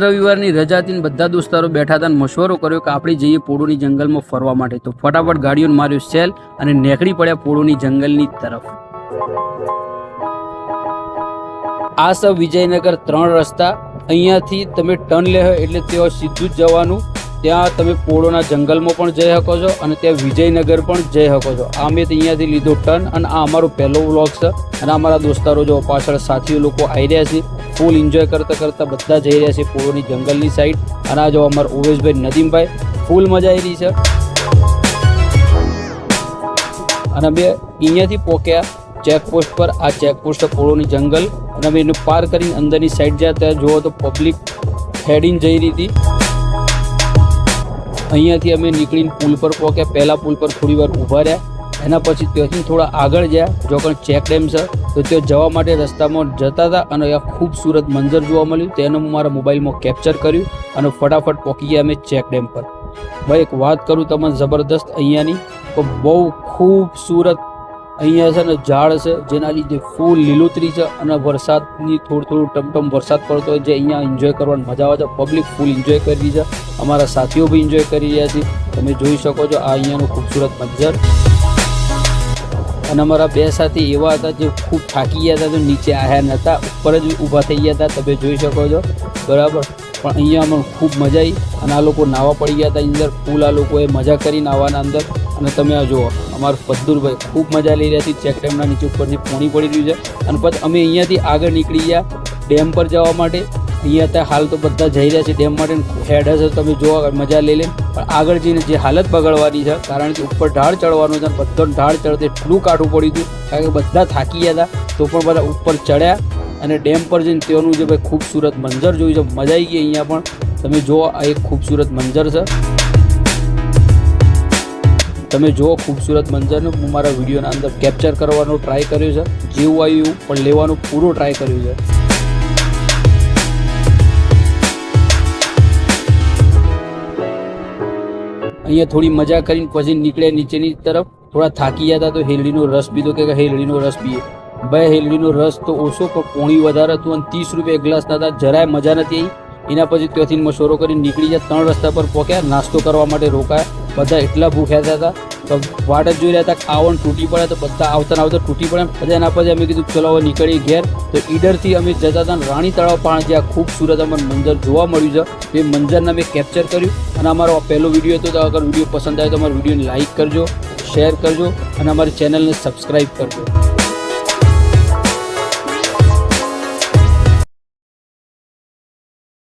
રવિવારની રજા હતી ને બધા દોસ્તારો બેઠા હતા અને મશવરો કર્યો કે આપણે જઈએ પોળોની જંગલમાં ફરવા માટે. તો ફટાફટ ગાડીઓને માર્યો સેલ અને નીકળી પડ્યા પોળોની જંગલની તરફ. આ છે વિજયનગર 3 રસ્તા. અહીંયાથી તમે ટર્ન લેહો એટલે ત્યાં સીધું જ જવાનું. ત્યાં તમે પોળોના જંગલમાં પણ જઈ શકો છો અને ત્યાં વિજયનગર પણ જઈ શકો છો. આ મેં અહીંયાથી લીધો ટર્ન અને આ અમારો પહેલો વ્લોગ છે. અને અમારા દોસ્તારો જો પાછળ સાથીઓ લોકો આવી રહ્યા છે, ફૂલ એન્જોય કરતા કરતા બધા જઈ રહ્યા છે પોળોની જંગલની સાઈડ. અને આ જો અમારા ઓવેશભાઈ નદીમભાઈ ફૂલ મજા આવી રહી છે. અને અમે અહીંયાથી પહોંચ્યા ચેકપોસ્ટ પર. આ ચેકપોસ્ટ પોળોની જંગલ અને અમે એને પાર કરીને અંદરની સાઈડ જ્યાં ત્યાં જુઓ તો પબ્લિક હેડીને જઈ રહી હતી. અહીંયાથી અમે નીકળીને પુલ પર પહોંચ્યા. પહેલા પુલ પર થોડી વાર ઊભા રહ્યા. એના પછી ત્યાંથી થોડા આગળ ગયા. જો પણ ચેક ડેમ છે તો ત્યાં જવા માટે રસ્તામાં જતા હતા અને અહીંયા ખૂબસૂરત મંજર જોવા મળ્યું. તેને હું મારા મોબાઈલમાં કેપ્ચર કર્યું અને ફટાફટ પહોંચી ગયા અમે ચેક ડેમ પર. ભાઈ એક વાત કરું તમને જબરદસ્ત અહીંયાની, તો બહુ ખૂબસૂરત અહીંયા છે ને ઝાડ છે જેના લીધે ફૂલ લીલોતરી છે અને વરસાદની થોડું ટમટમ વરસાદ પડતો હોય જે અહીંયા એન્જોય કરવાની મજા આવે છે. પબ્લિક ફૂલ એન્જોય કરી રહી છે. અમારા સાથીઓ બી એન્જોય કરી રહ્યા છે. તમે જોઈ શકો છો આ અહીંયાનું ખૂબસૂરત મંજર. અને અમારા બે સાથી એવા હતા જે ખૂબ થાકી ગયા હતા, તો નીચે આવ્યા નહોતા, ઉપર જ ઊભા થઈ ગયા હતા. તમે જોઈ શકો છો બરાબર. પણ અહીંયા અમને ખૂબ મજા આવી અને આ લોકો નાવા પડી ગયા હતા અંદર. ફૂલ આ લોકોએ મજા કરી નાવાના અંદર. અને તમે આ જુઓ અમારા પદ્દુરભાઈ ખૂબ મજા લઈ રહ્યા છે. ચેક ડેમના નીચે ઉપરથી પાણી પડી રહ્યું છે. અને પછી અમે અહીંયાથી આગળ નીકળી ગયા ડેમ પર જવા માટે. અહીંયા ત્યાં હાલ તો બધા જઈ રહ્યા છે ડેમ માટે. હેડ હશે તમે જોવા મજા લઈ લે. પણ આગળ જઈને જે હાલત બગડવાની છે, કારણ કે ઉપર ઢાળ ચડવાનું છે. બધો ઢાળ ચડતે એટલું કાઠું પડ્યું હતું કારણ કે બધા થાકી ગયા હતા. તો પણ બધા ઉપર ચડ્યા અને ડેમ પર જઈને તેઓનું જે ભાઈ ખૂબસૂરત મંજર જોયું છે. મજા આવી ગઈ. અહીંયા પણ તમે જુઓ આ એક ખૂબસૂરત મંજર છે. તમે જુઓ ખૂબસૂરત મંજરને હું મારા વિડીયોના અંદર કેપ્ચર કરવાનો ટ્રાય કર્યો છે. જેવું આવ્યું એવું પણ લેવાનો પૂરો ટ્રાય કર્યો છે. અહીંયા થોડી મજા કરીને પછી નીકળ્યા નીચેની તરફ. થોડા થાકી ગયા હતા તો હેલડીનો રસ પીધો કે હેલડીનો રસ પીએ. ભાઈ હેલડીનો રસ તો ઓછો પણ પોણી વધારે હતું અને 30 રૂપિયા ગ્લાસ હતા. જરાય મજા નથી આવી. એના પછી ત્યાંથી મશવરો કરીને નીકળી ગયા. 3 રસ્તા પર પહોંચ્યા. નાસ્તો કરવા માટે રોકાયા. બધા એટલા ભૂખ્યા હતા તો વાટ જ જોઈ રહ્યા હતા. ખાવાનું તૂટી પડે તો બધા આવતા તૂટી પડે. પછી એના પછી અમે કીધું ચલો હવે નીકળી ઘેર. તો ઈડરથી અમે જતા હતા રાણી તળાવ પણ જ્યાં ખૂબસૂરત અમને મંજર જોવા મળ્યું છે. એ મંજરને અમે કેપ્ચર કર્યું. અને અમારો પહેલો વિડીયો હતો. તો અગર વિડીયો પસંદ આવે તો અમારા વિડીયોને લાઇક કરજો, શેર કરજો અને અમારી ચેનલને સબસ્ક્રાઈબ કરજો.